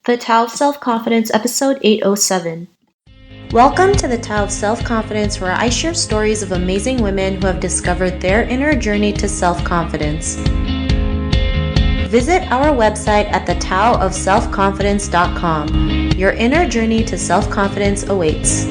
The Tao of Self-Confidence, episode 807. Welcome to the Tao of Self-Confidence, where I share stories of amazing women who have discovered their inner journey to self-confidence. Visit our website at thetaoofselfconfidence.com. Your inner journey to self-confidence awaits.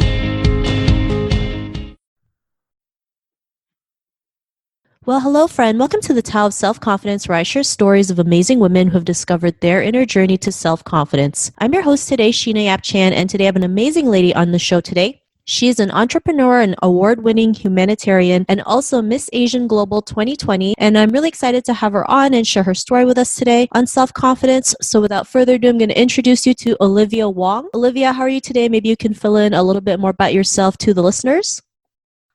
Well, hello, friend. Welcome to the Tao of Self-Confidence, where I share stories of amazing women who have discovered their inner journey to self-confidence. I'm your host today, Sheena Yap Chan, and today I have an amazing lady on the show today. She is an entrepreneur, an award-winning humanitarian, and also Miss Asian Global 2020. And I'm really excited to have her on and share her story with us today on self-confidence. So without further ado, I'm going to introduce you to Olivia Wong. Olivia, how are you today? Maybe you can fill in a little bit more about yourself to the listeners.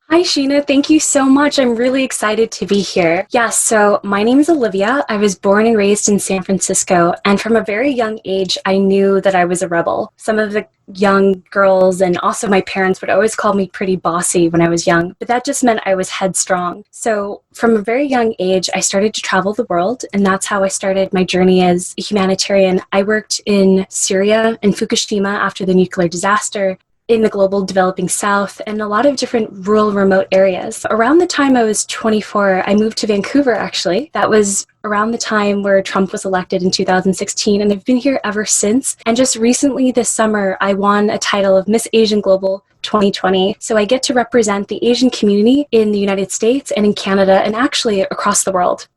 Hi, Sheena. Thank you so much. I'm really excited to be here. So my name is Olivia. I was born and raised in San Francisco, and from a very young age, I knew that I was a rebel. Some of the young girls and also my parents would always call me pretty bossy when I was young, but that just meant I was headstrong. So from a very young age, I started to travel the world, and that's how I started my journey as a humanitarian. I worked in Syria and Fukushima after the nuclear disaster, in the global developing south, and a lot of different rural, remote areas. Around the time I was 24, I moved to Vancouver, actually. That was around the time where Trump was elected in 2016, and I've been here ever since. And just recently this summer, I won a title of Miss Asian Global 2020. So I get to represent the Asian community in the United States and in Canada, and actually across the world.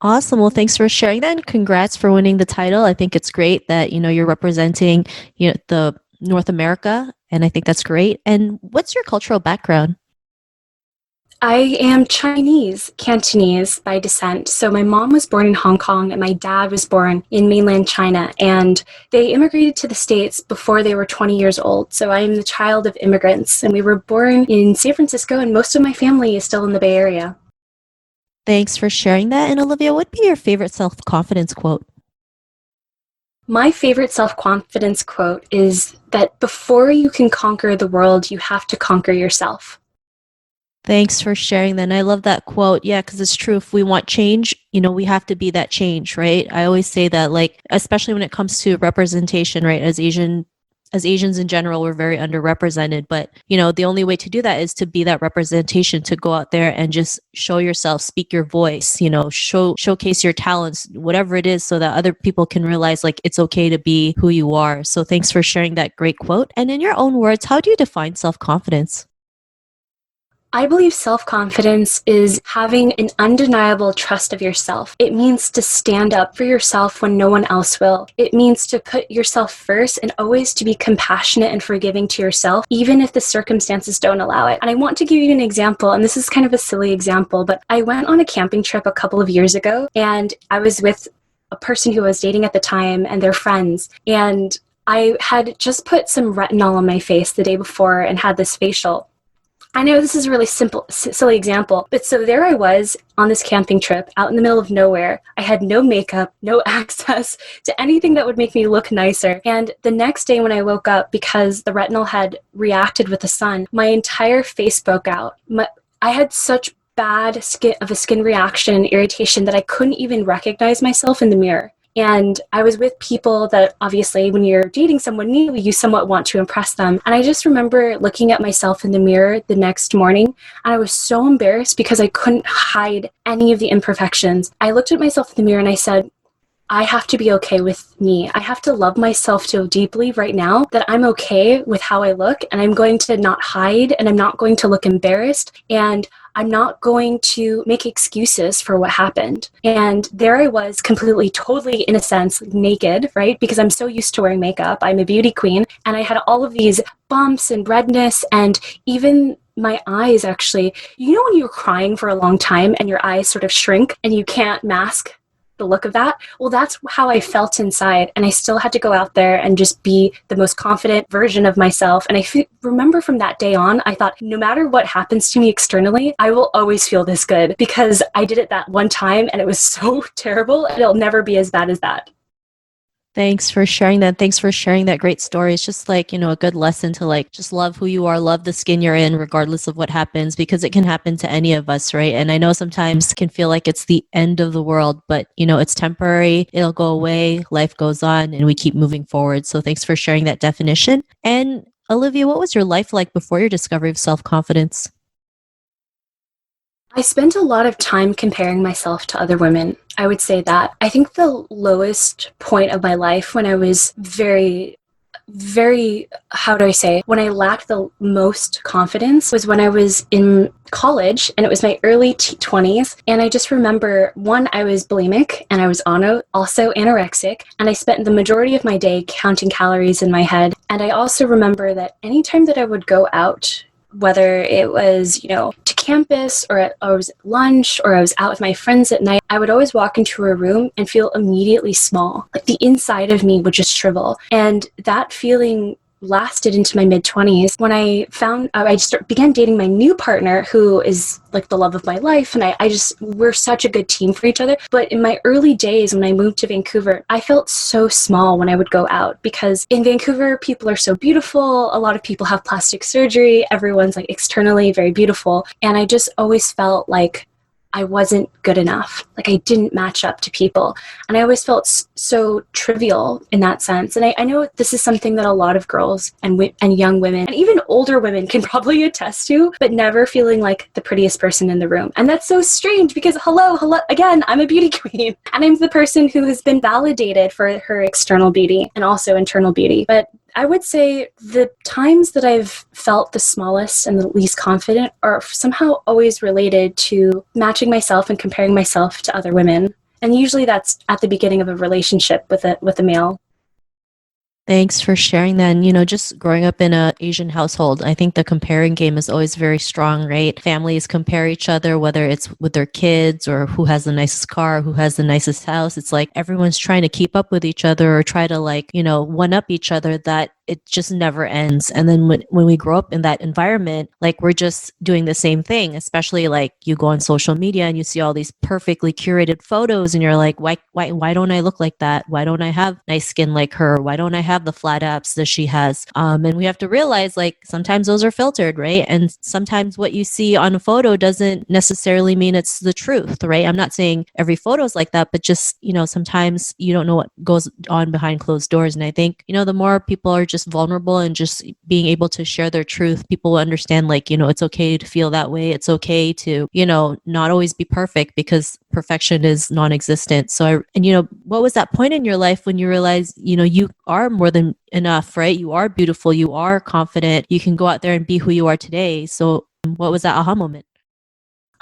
Awesome. Well, thanks for sharing that, and congrats for winning the title. I think it's great that, you're representing, the North America, and I think that's great. And what's your cultural background? I am Chinese, Cantonese by descent. So my mom was born in Hong Kong and my dad was born in mainland China. And they immigrated to the States before they were 20 years old. So I am the child of immigrants. And we were born in San Francisco, and most of my family is still in the Bay Area. Thanks for sharing that. And Olivia, what would be your favorite self-confidence quote? My favorite self-confidence quote is that before you can conquer the world, you have to conquer yourself. Thanks for sharing that. And I love that quote. Yeah, because it's true. If we want change, we have to be that change, right? I always say that, especially when it comes to representation, right? As Asians in general, we're very underrepresented. But, the only way to do that is to be that representation, to go out there and just show yourself, speak your voice, showcase your talents, whatever it is, so that other people can realize it's okay to be who you are. So thanks for sharing that great quote. And in your own words, how do you define self-confidence? I believe self-confidence is having an undeniable trust of yourself. It means to stand up for yourself when no one else will. It means to put yourself first and always to be compassionate and forgiving to yourself, even if the circumstances don't allow it. And I want to give you an example, and this is kind of a silly example, but I went on a camping trip a couple of years ago, and I was with a person who I was dating at the time and their friends, and I had just put some retinol on my face the day before and had this facial. I know this is a really simple, silly example, but so there I was on this camping trip out in the middle of nowhere. I had no makeup, no access to anything that would make me look nicer. And the next day when I woke up, because the retinol had reacted with the sun, my entire face broke out. I had such bad skin reaction and irritation that I couldn't even recognize myself in the mirror. And I was with people that obviously when you're dating someone new, you somewhat want to impress them. And I just remember looking at myself in the mirror the next morning, and I was so embarrassed because I couldn't hide any of the imperfections. I looked at myself in the mirror and I said, I have to be okay with me. I have to love myself so deeply right now that I'm okay with how I look, and I'm going to not hide, and I'm not going to look embarrassed, and I'm not going to make excuses for what happened. And there I was, completely, totally, in a sense, naked, right? Because I'm so used to wearing makeup. I'm a beauty queen. And I had all of these bumps and redness, and even my eyes, actually. When you're crying for a long time and your eyes sort of shrink and you can't mask the look of that? Well, that's how I felt inside. And I still had to go out there and just be the most confident version of myself. And I remember from that day on, I thought, no matter what happens to me externally, I will always feel this good, because I did it that one time and it was so terrible, and it'll never be as bad as that. Thanks for sharing that. Thanks for sharing that great story. It's just like, a good lesson to like just love who you are, love the skin you're in, regardless of what happens, because it can happen to any of us, right? And I know sometimes it can feel like it's the end of the world, but it's temporary, it'll go away, life goes on, and we keep moving forward. So thanks for sharing that definition. And Olivia, what was your life like before your discovery of self-confidence? I spent a lot of time comparing myself to other women. I would say that. I think the lowest point of my life when I was very, how do I say, when I lacked the most confidence was when I was in college, and it was my early 20s. And I just remember, one, I was bulimic and I was also anorexic, and I spent the majority of my day counting calories in my head. And I also remember that anytime that I would go out, whether it was, to campus or I was at lunch or I was out with my friends at night, I would always walk into a room and feel immediately small. Like the inside of me would just shrivel. And that feeling lasted into my mid-20s when I just began dating my new partner, who is like the love of my life, and we're such a good team for each other. But in my early days when I moved to Vancouver, I felt so small when I would go out, because in Vancouver people are so beautiful, a lot of people have plastic surgery, everyone's like externally very beautiful, and I just always felt like I wasn't good enough. Like I didn't match up to people. And I always felt so trivial in that sense. And I know this is something that a lot of girls and young women and even older women can probably attest to, but never feeling like the prettiest person in the room. And that's so strange because hello, again, I'm a beauty queen and I'm the person who has been validated for her external beauty and also internal beauty. But I would say the times that I've felt the smallest and the least confident are somehow always related to matching myself and comparing myself to other women. And usually that's at the beginning of a relationship with a male. Thanks for sharing that. And, just growing up in a Asian household, I think the comparing game is always very strong, right? Families compare each other, whether it's with their kids or who has the nicest car, who has the nicest house. It's like everyone's trying to keep up with each other or try to like, one up each other, that it just never ends. And then when we grow up in that environment, like we're just doing the same thing, especially like you go on social media and you see all these perfectly curated photos and you're like, why don't I look like that? Why don't I have nice skin like her? Why don't I have the flat abs that she has? And we have to realize like sometimes those are filtered, right? And sometimes what you see on a photo doesn't necessarily mean it's the truth, right? I'm not saying every photo is like that, but just, sometimes you don't know what goes on behind closed doors. And I think, the more people are just vulnerable and just being able to share their truth, people will understand like, it's okay to feel that way. It's okay to, not always be perfect, because perfection is non-existent. So what was that point in your life when you realized, you are more than enough, right? You are beautiful, you are confident, you can go out there and be who you are today. So what was that aha moment?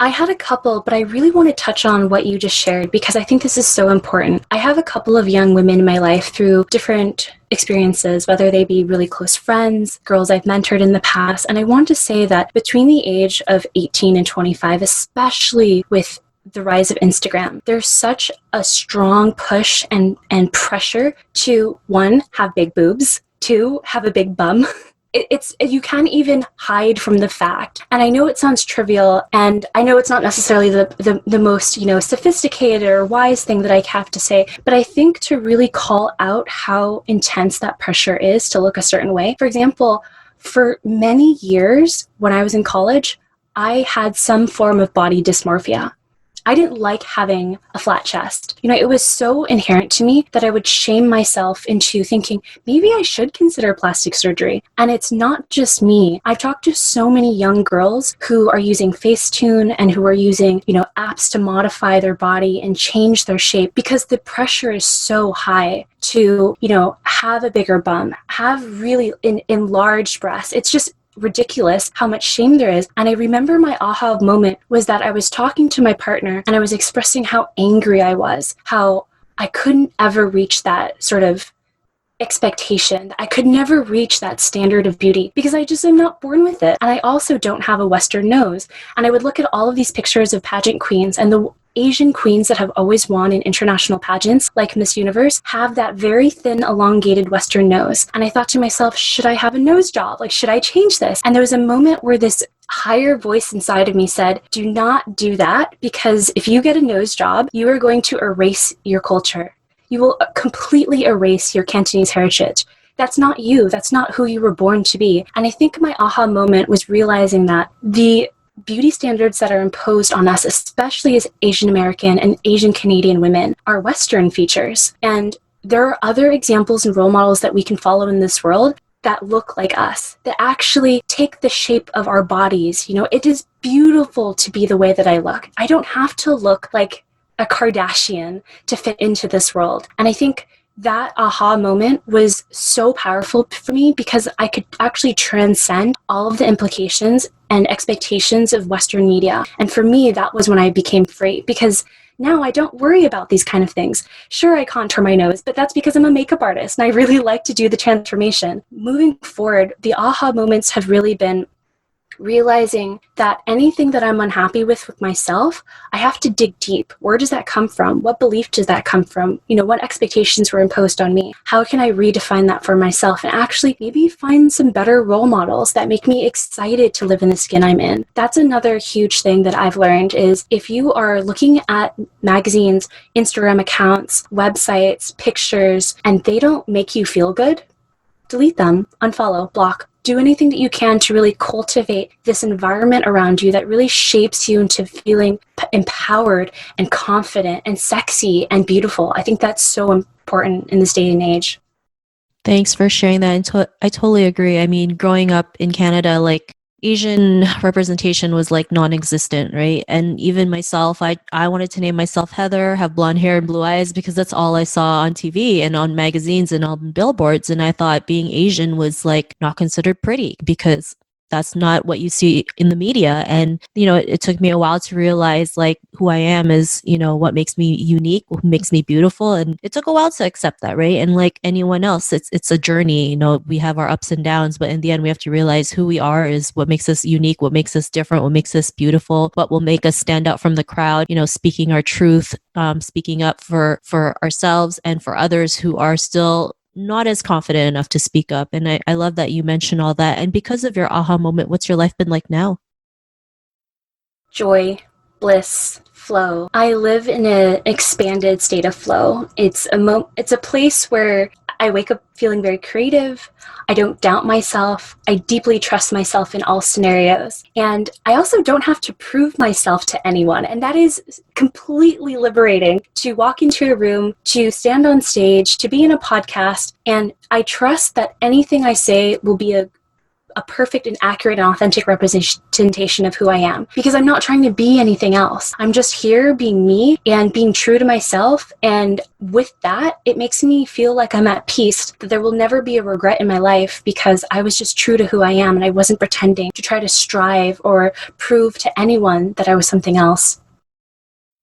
I had a couple, but I really want to touch on what you just shared because I think this is so important. I have a couple of young women in my life through different experiences, whether they be really close friends, girls I've mentored in the past. And I want to say that between the age of 18 and 25, especially with the rise of Instagram, there's such a strong push and pressure to, one, have big boobs, two, have a big bum. It's you can't even hide from the fact. And I know it sounds trivial, and I know it's not necessarily the most sophisticated or wise thing that I have to say, but I think to really call out how intense that pressure is to look a certain way. For example, for many years when I was in college, I had some form of body dysmorphia. I didn't like having a flat chest. It was so inherent to me that I would shame myself into thinking, maybe I should consider plastic surgery. And it's not just me. I've talked to so many young girls who are using Facetune and who are using, apps to modify their body and change their shape because the pressure is so high to, have a bigger bum, have really enlarged breasts. It's just ridiculous how much shame there is. And I remember my aha moment was that I was talking to my partner and I was expressing how angry I was, how I couldn't ever reach that sort of expectation. I could never reach that standard of beauty because I just am not born with it. And I also don't have a Western nose. And I would look at all of these pictures of pageant queens, and the Asian queens that have always won in international pageants, like Miss Universe, have that very thin, elongated Western nose. And I thought to myself, should I have a nose job? Like, should I change this? And there was a moment where this higher voice inside of me said, do not do that, because if you get a nose job, you are going to erase your culture. you will completely erase your Cantonese heritage. That's not you. That's not who you were born to be. And I think my aha moment was realizing that the beauty standards that are imposed on us, especially as Asian American and Asian Canadian women, are Western features. And there are other examples and role models that we can follow in this world that look like us, that actually take the shape of our bodies. You know, it is beautiful to be the way that I look. I don't have to look like a Kardashian to fit into this world. And I think that aha moment was so powerful for me because I could actually transcend all of the implications and expectations of Western media. And for me, that was when I became free, because now I don't worry about these kind of things. Sure, I contour my nose, but that's because I'm a makeup artist and I really like to do the transformation. Moving forward, the aha moments have really been realizing that anything that I'm unhappy with myself, I have to dig deep. Where does that come from? What belief does that come from? You know, what expectations were imposed on me? How can I redefine that for myself and actually maybe find some better role models that make me excited to live in the skin I'm in? That's another huge thing that I've learned is if you are looking at magazines, Instagram accounts, websites, pictures, and they don't make you feel good, delete them, unfollow, block. Do anything that you can to really cultivate this environment around you that really shapes you into feeling empowered and confident and sexy and beautiful. I think that's so important in this day and age. Thanks for sharing that. And I totally agree. I mean, growing up in Canada, like Asian representation was like non-existent, right? And even myself, I wanted to name myself Heather, have blonde hair and blue eyes because that's all I saw on TV and on magazines and on billboards. And I thought being Asian was like not considered pretty because that's not what you see in the media. And, you know, it took me a while to realize like who I am is, you know, what makes me unique, what makes me beautiful. And it took a while to accept that, right? And like anyone else, it's a journey. You know, we have our ups and downs, but in the end, we have to realize who we are is what makes us unique, what makes us different, what makes us beautiful, what will make us stand out from the crowd, you know, speaking our truth, speaking up for ourselves and for others who are still not as confident enough to speak up. And I love that you mentioned all that. And because of your aha moment, what's your life been like now? Joy, bliss, flow. I live in an expanded state of flow. It's a place where I wake up feeling very creative. I don't doubt myself. I deeply trust myself in all scenarios. And I also don't have to prove myself to anyone. And that is completely liberating to walk into a room, to stand on stage, to be in a podcast. And I trust that anything I say will be a perfect and accurate and authentic representation of who I am, because I'm not trying to be anything else. I'm just here being me and being true to myself. And with that, it makes me feel like I'm at peace, that there will never be a regret in my life because I was just true to who I am and I wasn't pretending to try to strive or prove to anyone that I was something else.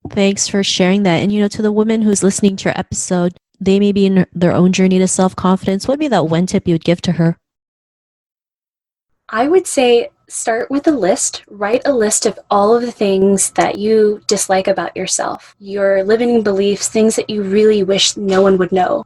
Thanks for sharing that. And, you know, to the woman who's listening to your episode, they may be in their own journey to self-confidence. What would be that one tip you would give to her? I would say start with a list. Write a list of all of the things that you dislike about yourself, your limiting beliefs, things that you really wish no one would know.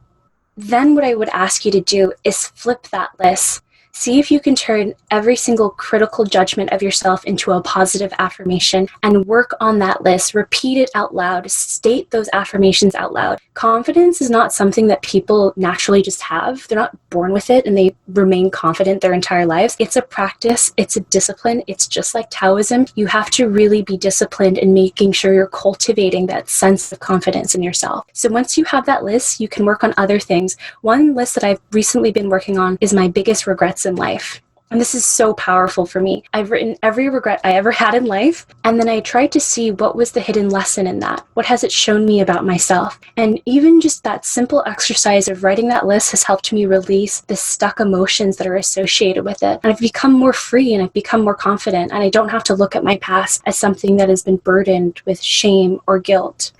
Then what I would ask you to do is flip that list. See if you can turn every single critical judgment of yourself into a positive affirmation and work on that list. Repeat it out loud. State those affirmations out loud. Confidence is not something that people naturally just have. They're not born with it and they remain confident their entire lives. It's a practice. It's a discipline. It's just like Taoism. You have to really be disciplined in making sure you're cultivating that sense of confidence in yourself. So once you have that list, you can work on other things. One list that I've recently been working on is my biggest regrets in life. And this is so powerful for me. I've written every regret I ever had in life, and then I tried to see what was the hidden lesson in that. What has it shown me about myself? And even just that simple exercise of writing that list has helped me release the stuck emotions that are associated with it. And I've become more free and I've become more confident, and I don't have to look at my past as something that has been burdened with shame or guilt.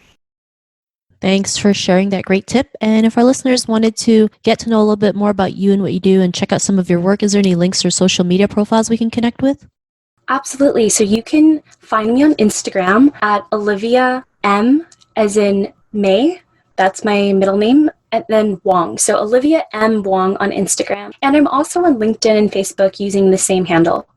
Thanks for sharing that great tip. And if our listeners wanted to get to know a little bit more about you and what you do and check out some of your work, is there any links or social media profiles we can connect with? Absolutely. So you can find me on Instagram at Olivia M as in May. That's my middle name. And then Wong. So Olivia M. Wong on Instagram. And I'm also on LinkedIn and Facebook using the same handle.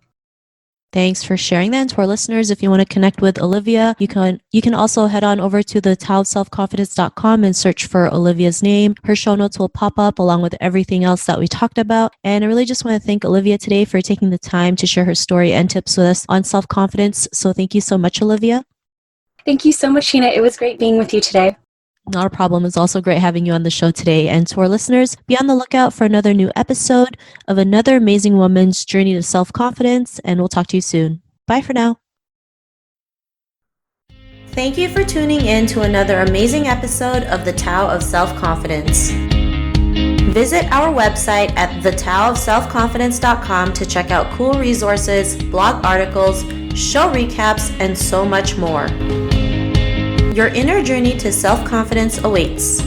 Thanks for sharing that. And to our listeners, if you want to connect with Olivia, you can also head on over to the taoofselfconfidence.com and search for Olivia's name. Her show notes will pop up along with everything else that we talked about. And I really just want to thank Olivia today for taking the time to share her story and tips with us on self-confidence. So thank you so much, Olivia. Thank you so much, Sheena. It was great being with you today. Not a problem. It's also great having you on the show today. And to our listeners, be on the lookout for another new episode of another amazing woman's journey to self-confidence. And we'll talk to you soon. Bye for now. Thank you for tuning in to another amazing episode of the Tao of Self-Confidence. Visit our website at thetaoofselfconfidence.com to check out cool resources, blog articles, show recaps, and so much more. Your inner journey to self-confidence awaits.